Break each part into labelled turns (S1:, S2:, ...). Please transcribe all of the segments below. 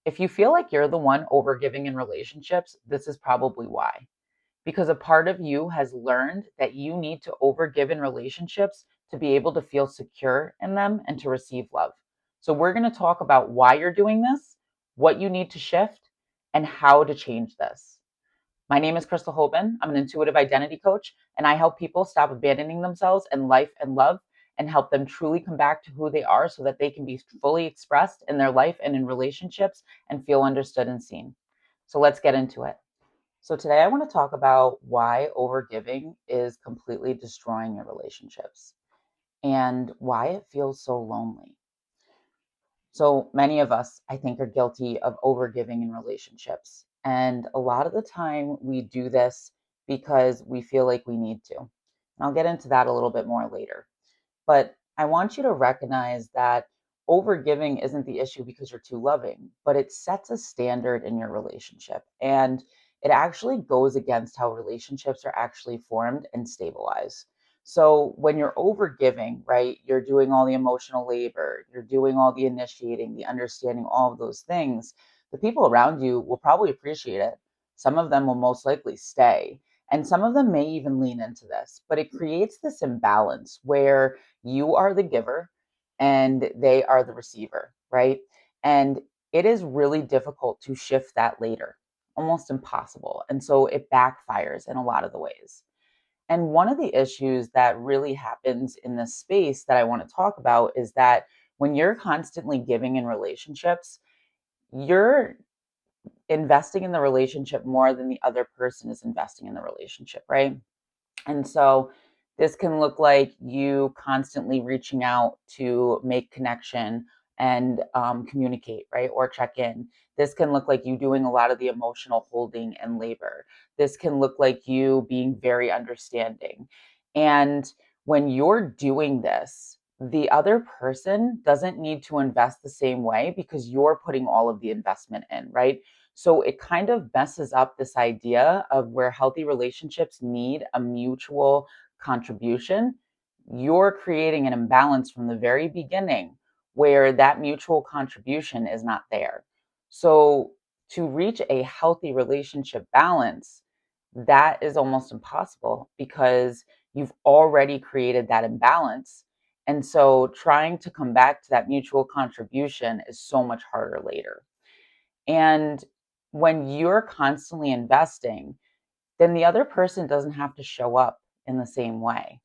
S1: If you feel like you're the one overgiving in relationships, this is probably why. Because a part of you has learned that you need to overgive in relationships to be able to feel secure in them and to receive love. So, we're going to talk about why you're doing this, what you need to shift, and how to change this. My name is Crystal Hoban. I'm an intuitive identity coach, and I help people stop abandoning themselves in life and love and help them truly come back to who they are so that they can be fully expressed in their life and in relationships and feel understood and seen. So let's get into it. So today I want to talk about why overgiving is completely destroying your relationships and why it feels so lonely. So many of us, I think, are guilty of overgiving in relationships. And a lot of the time we do this because we feel like we need to. And I'll get into that a little bit more later. But I want you to recognize that overgiving isn't the issue because you're too loving, but it sets a standard in your relationship. And it actually goes against how relationships are actually formed and stabilized. So when you're overgiving, right, you're doing all the emotional labor, you're doing all the initiating, the understanding, all of those things. The people around you will probably appreciate it. Some of them will most likely stay. And some of them may even lean into this, but it creates this imbalance where you are the giver and they are the receiver, right? And it is really difficult to shift that later, almost impossible. And so it backfires in a lot of the ways. And one of the issues that really happens in this space that I want to talk about is that when you're constantly giving in relationships, you're investing in the relationship more than the other person is investing in the relationship, right? And so this can look like you constantly reaching out to make connection and communicate, right? Or check in. This can look like you doing a lot of the emotional holding and labor. This can look like you being very understanding. And when you're doing this, the other person doesn't need to invest the same way because you're putting all of the investment in, right? So it kind of messes up this idea of where healthy relationships need a mutual contribution. You're creating an imbalance from the very beginning where that mutual contribution is not there. So to reach a healthy relationship balance, that is almost impossible because you've already created that imbalance. And so trying to come back to that mutual contribution is so much harder later. And when you're constantly investing, then the other person doesn't have to show up in the same way.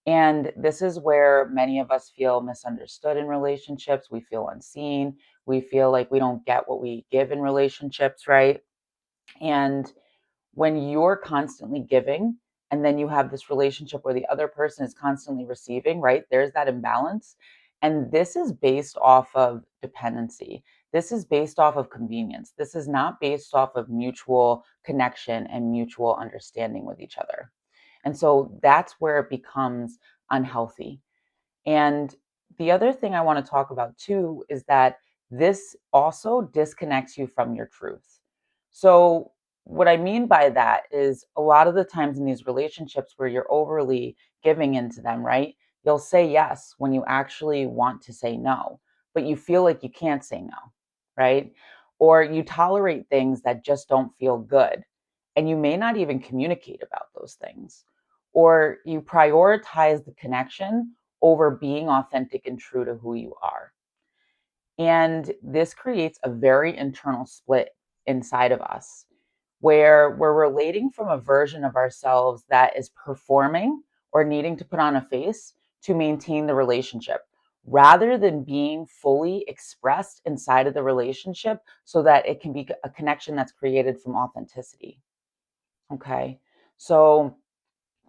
S1: And this is where many of us feel misunderstood in relationships. We feel unseen. We feel like we don't get what we give in relationships, right? And when you're constantly giving and then you have this relationship where the other person is constantly receiving, right? There's that imbalance. And this is based off of dependency. This is based off of convenience. This is not based off of mutual connection and mutual understanding with each other. And so that's where it becomes unhealthy. And the other thing I want to talk about too is that this also disconnects you from your truth. So, what I mean by that is a lot of the times in these relationships where you're overly giving into them, right? You'll say yes when you actually want to say no, but you feel like you can't say no, right? Or you tolerate things that just don't feel good. And you may not even communicate about those things. Or you prioritize the connection over being authentic and true to who you are. And this creates a very internal split inside of us where we're relating from a version of ourselves that is performing or needing to put on a face to maintain the relationship rather than being fully expressed inside of the relationship so that it can be a connection that's created from authenticity. Okay. So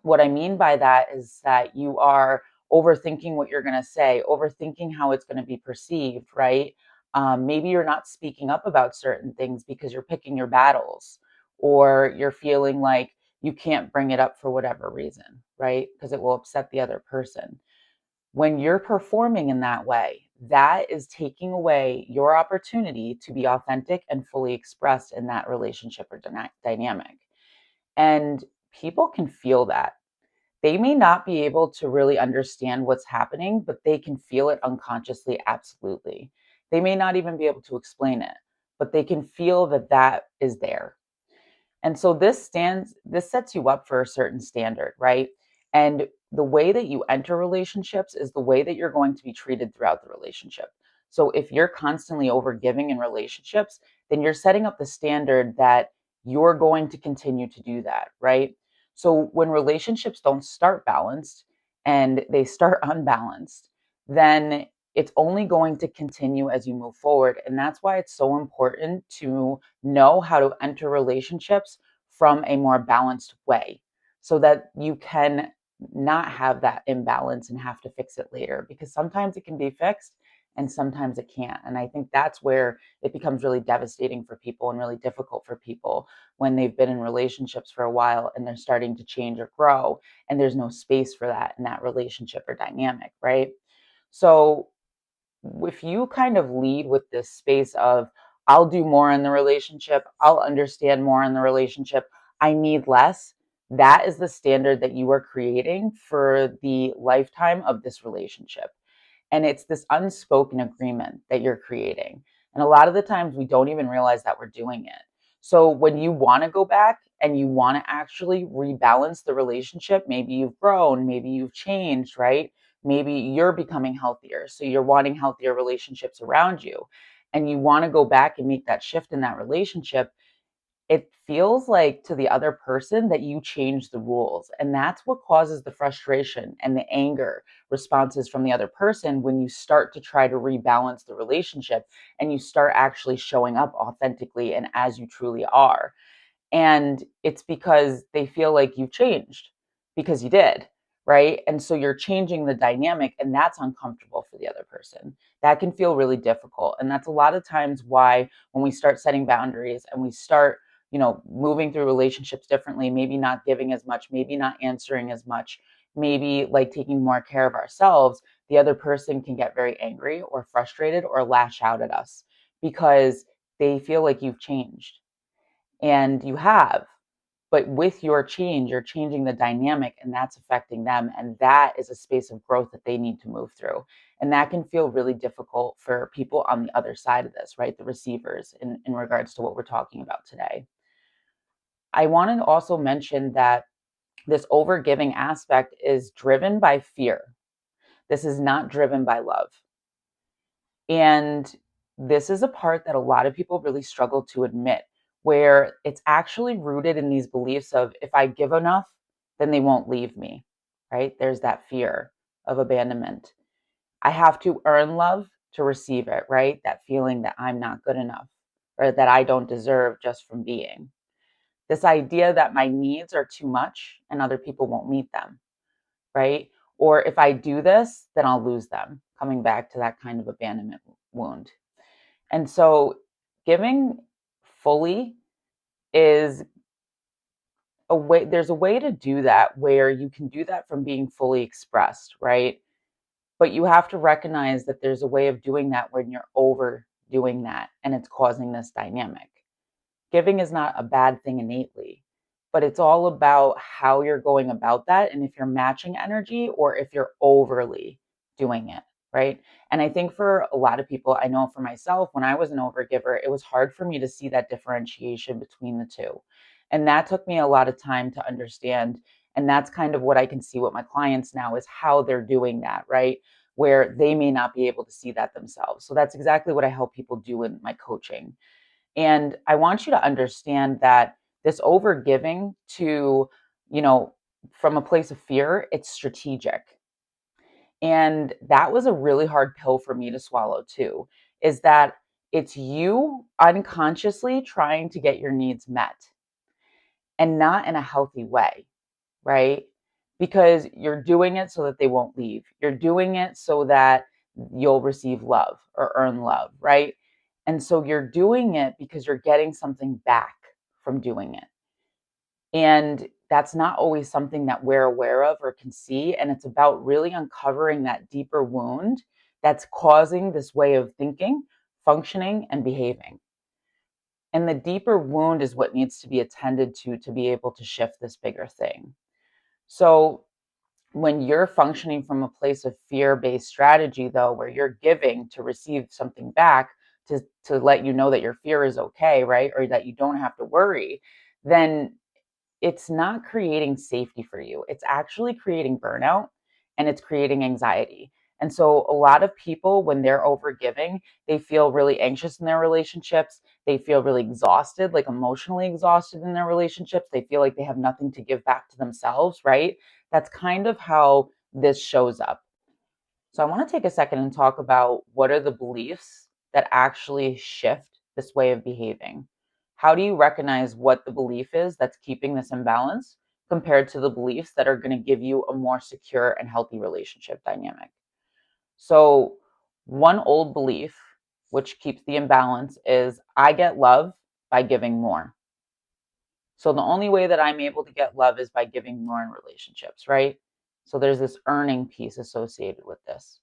S1: what I mean by that is that you are overthinking what you're going to say, overthinking how it's going to be perceived, right? Maybe you're not speaking up about certain things because you're picking your battles, or you're feeling like you can't bring it up for whatever reason, right? Because it will upset the other person. When you're performing in that way, that is taking away your opportunity to be authentic and fully expressed in that relationship or dynamic. And people can feel that. They may not be able to really understand what's happening, but they can feel it unconsciously, absolutely. They may not even be able to explain it, but they can feel that that is there. And so this sets you up for a certain standard, right? And the way that you enter relationships is the way that you're going to be treated throughout the relationship. So if you're constantly overgiving in relationships, then you're setting up the standard that you're going to continue to do that, right? So when relationships don't start balanced and they start unbalanced, then it's only going to continue as you move forward. And that's why it's so important to know how to enter relationships from a more balanced way so that you can not have that imbalance and have to fix it later, because sometimes it can be fixed and sometimes it can't. And I think that's where it becomes really devastating for people and really difficult for people when they've been in relationships for a while and they're starting to change or grow and there's no space for that in that relationship or dynamic, right? So if you kind of lead with this space of, I'll do more in the relationship, I'll understand more in the relationship, I need less, that is the standard that you are creating for the lifetime of this relationship. And it's this unspoken agreement that you're creating. And a lot of the times we don't even realize that we're doing it. So when you want to go back and you want to actually rebalance the relationship, maybe you've grown, maybe you've changed, right? Maybe you're becoming healthier. So you're wanting healthier relationships around you. And you want to go back and make that shift in that relationship, it feels like to the other person that you change the rules. And that's what causes the frustration and the anger responses from the other person when you start to try to rebalance the relationship and you start actually showing up authentically and as you truly are. And it's because they feel like you've changed because you did, right? And so you're changing the dynamic, and that's uncomfortable for the other person. That can feel really difficult. And that's a lot of times why when we start setting boundaries and we start, moving through relationships differently, maybe not giving as much, maybe not answering as much, maybe like taking more care of ourselves, the other person can get very angry or frustrated or lash out at us because they feel like you've changed, and you have. But with your change, you're changing the dynamic, and that's affecting them. And that is a space of growth that they need to move through. And that can feel really difficult for people on the other side of this, right? The receivers, in regards to what we're talking about today. I want to also mention that this overgiving aspect is driven by fear. This is not driven by love. And this is a part that a lot of people really struggle to admit, where it's actually rooted in these beliefs of, if I give enough, then they won't leave me, right? There's that fear of abandonment. I have to earn love to receive it, right? That feeling that I'm not good enough or that I don't deserve just from being. This idea that my needs are too much and other people won't meet them, right? Or if I do this, then I'll lose them, coming back to that kind of abandonment wound. And so giving fully is a way, there's a way to do that where you can do that from being fully expressed, right? But you have to recognize that there's a way of doing that when you're overdoing that and it's causing this dynamic. Giving is not a bad thing innately, but it's all about how you're going about that and if you're matching energy or if you're overly doing it, right? And I think for a lot of people, I know for myself, when I was an overgiver, it was hard for me to see that differentiation between the two. And that took me a lot of time to understand. And that's kind of what I can see with my clients now, is how they're doing that, right? Where they may not be able to see that themselves. So that's exactly what I help people do in my coaching. And I want you to understand that this overgiving to, you know, from a place of fear, it's strategic. And that was a really hard pill for me to swallow too, is that it's you unconsciously trying to get your needs met and not in a healthy way, right? Because you're doing it so that they won't leave. You're doing it so that you'll receive love or earn love, right? And so you're doing it because you're getting something back from doing it. And that's not always something that we're aware of or can see. And it's about really uncovering that deeper wound that's causing this way of thinking, functioning, and behaving. And the deeper wound is what needs to be attended to be able to shift this bigger thing. So when you're functioning from a place of fear-based strategy, though, where you're giving to receive something back, to let you know that your fear is okay, right? Or that you don't have to worry, then it's not creating safety for you. It's actually creating burnout and it's creating anxiety. And so a lot of people, when they're overgiving, they feel really anxious in their relationships. They feel really exhausted, like emotionally exhausted in their relationships. They feel like they have nothing to give back to themselves, right? That's kind of how this shows up. So I want to take a second and talk about what are the beliefs that actually shift this way of behaving. How do you recognize what the belief is that's keeping this imbalance compared to the beliefs that are going to give you a more secure and healthy relationship dynamic? So, one old belief, which keeps the imbalance, is I get love by giving more. So, the only way that I'm able to get love is by giving more in relationships, right? So, there's this earning piece associated with this,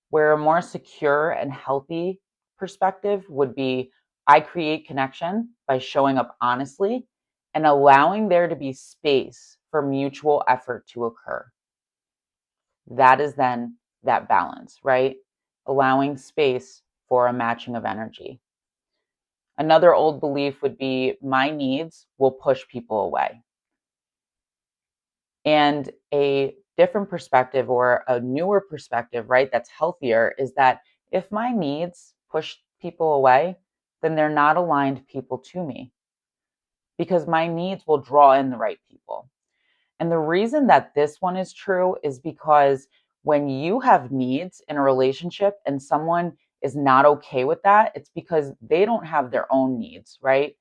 S1: where a more secure and healthy perspective would be I create connection by showing up honestly and allowing there to be space for mutual effort to occur. That is then that balance, right? Allowing space for a matching of energy. Another old belief would be my needs will push people away. And a different perspective or a newer perspective, right, that's healthier is that if my needs push people away, then they're not aligned people to me because my needs will draw in the right people. And the reason that this one is true is because when you have needs in a relationship and someone is not okay with that, it's because they don't have their own needs, right?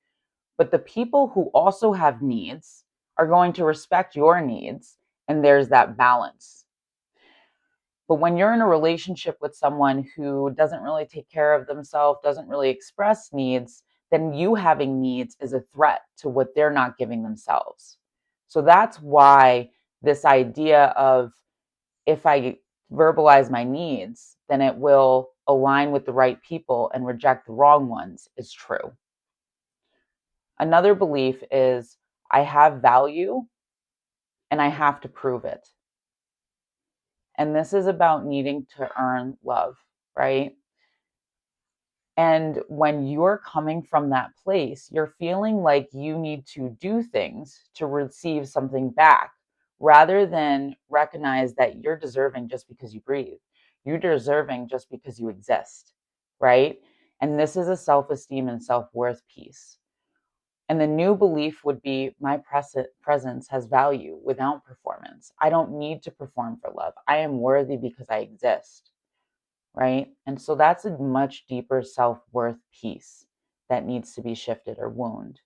S1: But the people who also have needs are going to respect your needs, and there's that balance. But when you're in a relationship with someone who doesn't really take care of themselves, doesn't really express needs, then you having needs is a threat to what they're not giving themselves. So that's why this idea of if I verbalize my needs, then it will align with the right people and reject the wrong ones is true. Another belief is I have value and I have to prove it. And this is about needing to earn love, right? And when you're coming from that place, you're feeling like you need to do things to receive something back rather than recognize that you're deserving just because you breathe. You're deserving just because you exist, right? And this is a self esteem and self worth piece. And the new belief would be my presence has value without performance. I don't need to perform for love. I am worthy because I exist, right? And so that's a much deeper self worth piece that needs to be shifted or wound,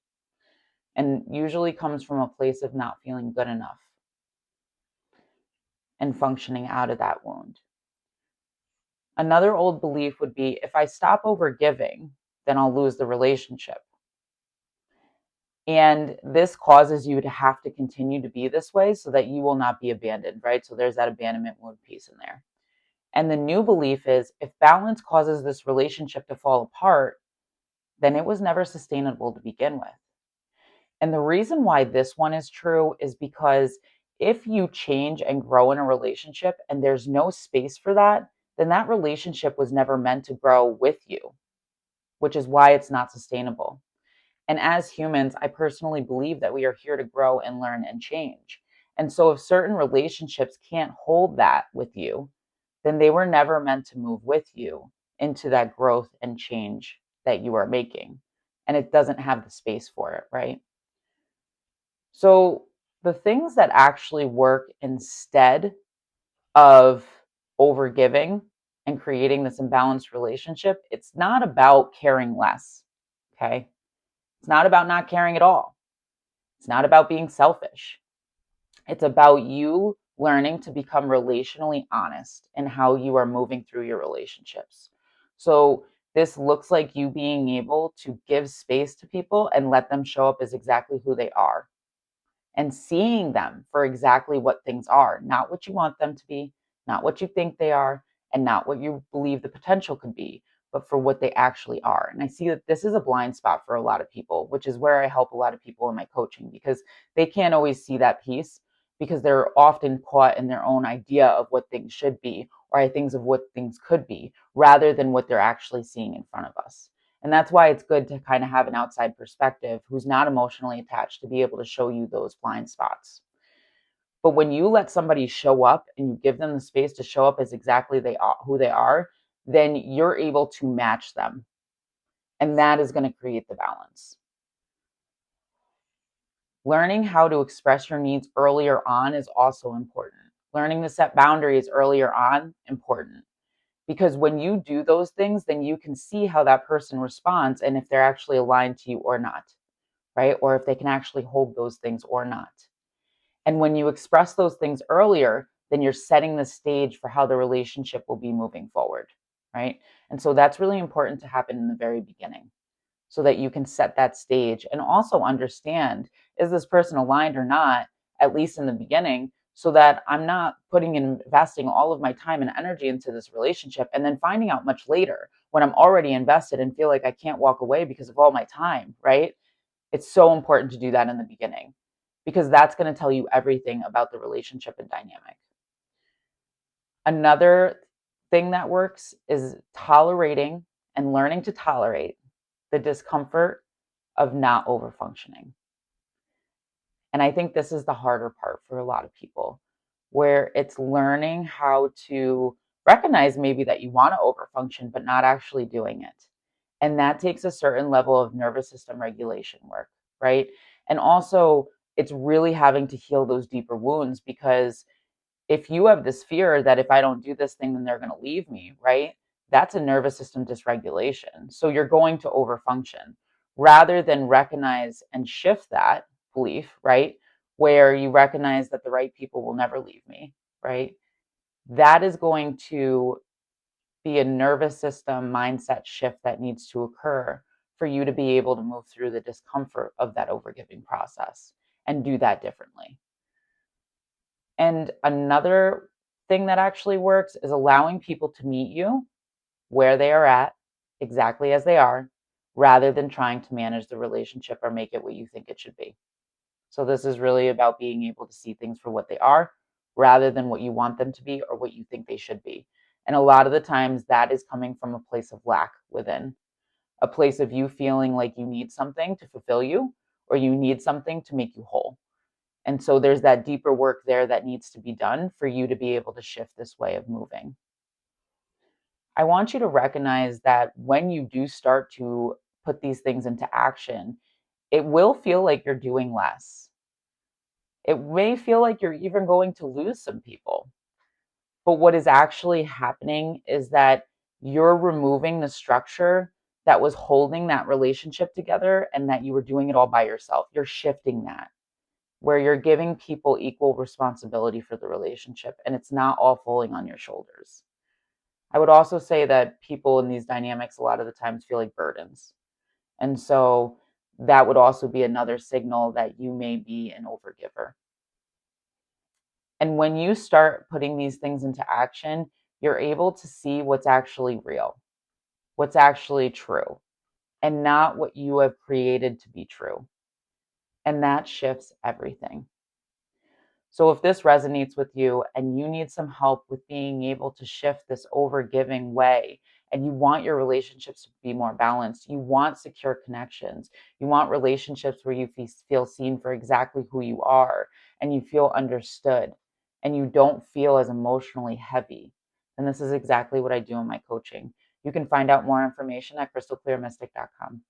S1: and usually comes from a place of not feeling good enough and functioning out of that wound. Another old belief would be if I stop over giving, then I'll lose the relationship. And this causes you to have to continue to be this way so that you will not be abandoned, right? So there's that abandonment wound piece in there. And the new belief is if balance causes this relationship to fall apart, then it was never sustainable to begin with. And the reason why this one is true is because if you change and grow in a relationship and there's no space for that, then that relationship was never meant to grow with you, which is why it's not sustainable. And as humans, I personally believe that we are here to grow and learn and change. And so if certain relationships can't hold that with you, then they were never meant to move with you into that growth and change that you are making. And it doesn't have the space for it, right? So the things that actually work instead of overgiving and creating this imbalanced relationship, it's not about caring less, okay? It's not about not caring at all. It's not about being selfish. It's about you learning to become relationally honest in how you are moving through your relationships. So this looks like you being able to give space to people and let them show up as exactly who they are and seeing them for exactly what things are, not what you want them to be, not what you think they are, and not what you believe the potential could be, but for what they actually are. And I see that this is a blind spot for a lot of people, which is where I help a lot of people in my coaching because they can't always see that piece because they're often caught in their own idea of what things should be or things of what things could be rather than what they're actually seeing in front of us. And that's why it's good to kind of have an outside perspective who's not emotionally attached to be able to show you those blind spots. But when you let somebody show up and you give them the space to show up as exactly who they are, then you're able to match them. And that is going to create the balance. Learning how to express your needs earlier on is also important. Learning to set boundaries earlier on, important. Because when you do those things, then you can see how that person responds and if they're actually aligned to you or not, right? Or if they can actually hold those things or not. And when you express those things earlier, then you're setting the stage for how the relationship will be moving forward, right? And so that's really important to happen in the very beginning so that you can set that stage and also understand, is this person aligned or not, at least in the beginning, so that I'm not putting and investing all of my time and energy into this relationship and then finding out much later when I'm already invested and feel like I can't walk away because of all my time, right? It's so important to do that in the beginning because that's going to tell you everything about the relationship and dynamic. Another thing that works is tolerating and learning to tolerate the discomfort of not over functioning. And I think this is the harder part for a lot of people, where it's learning how to recognize maybe that you want to overfunction, but not actually doing it. And that takes a certain level of nervous system regulation work, right? And also, it's really having to heal those deeper wounds because if you have this fear that if I don't do this thing, then they're going to leave me, right? That's a nervous system dysregulation. So you're going to overfunction rather than recognize and shift that belief, right? Where you recognize that the right people will never leave me, right? That is going to be a nervous system mindset shift that needs to occur for you to be able to move through the discomfort of that overgiving process and do that differently. And another thing that actually works is allowing people to meet you where they are at, exactly as they are, rather than trying to manage the relationship or make it what you think it should be. So, this is really about being able to see things for what they are rather than what you want them to be or what you think they should be. And a lot of the times that is coming from a place of lack within, a place of you feeling like you need something to fulfill you or you need something to make you whole. And so there's that deeper work there that needs to be done for you to be able to shift this way of moving. I want you to recognize that when you do start to put these things into action, it will feel like you're doing less. It may feel like you're even going to lose some people. But what is actually happening is that you're removing the structure that was holding that relationship together and that you were doing it all by yourself. You're shifting that where you're giving people equal responsibility for the relationship and it's not all falling on your shoulders. I would also say that people in these dynamics a lot of the times feel like burdens. And so that would also be another signal that you may be an overgiver. And when you start putting these things into action, you're able to see what's actually real, what's actually true, and not what you have created to be true. And that shifts everything. So if this resonates with you and you need some help with being able to shift this overgiving way, and you want your relationships to be more balanced, you want secure connections, you want relationships where you feel seen for exactly who you are, and you feel understood, and you don't feel as emotionally heavy, then this is exactly what I do in my coaching. You can find out more information at crystalclearmystic.com.